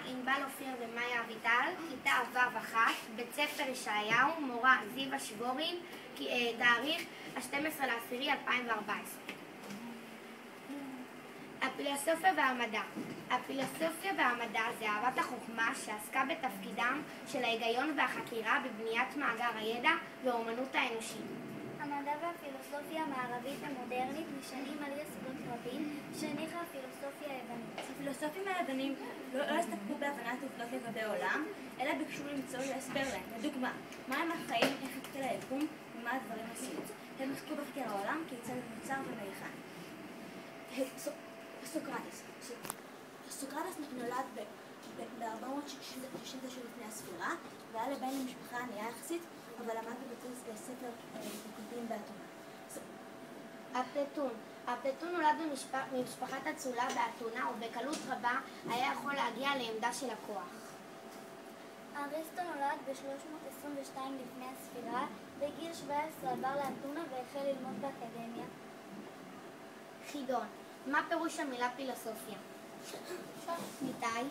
ענבל אופיר ומאיה אביטל, כיתה ו'1, בית ספר ישעיהו, מורה זיווה שבורין, תאריך ה-12/10/2014. הפילוסופיה והמדע. הפילוסופיה והמדע זה אהבת החוכמה שעסקה בתפקידם של ההיגיון והחקירה בבניית מאגר הידע ואומנות האנושית. המדע והפילוסופיה המערבית המודרנית נשענים על יסודות רבים שהניחה הפילוסופיה היוונית. הפילוסופים היוונים לא הסתפקו בהבנת עובדות לגבי העולם, אלא ביקשו למצוא להסבר להם. לדוגמה, מהם החיים, איך התחיל היקום ומה הדברים עשו. הם עסקו בחקר העולם, כיצד הוא נוצר ומהיכן. סוקרטס נולד ב-469 לפני הספירה, והיה לבן למשפחה ענייה יחסית, אבל למד בבית ספר לכותבים באתונה. אפלטון נולד ממשפחת אצולה באתונה, ובקלות רבה היה יכול להגיע לעמדה של הכוח. אריסטו נולד ב-322 לפני הספירה, בגיל 17 עבר לאתונה והחל ללמוד באקדמיה. חידון, מה פירוש המילה פילוסופיה? ניתאי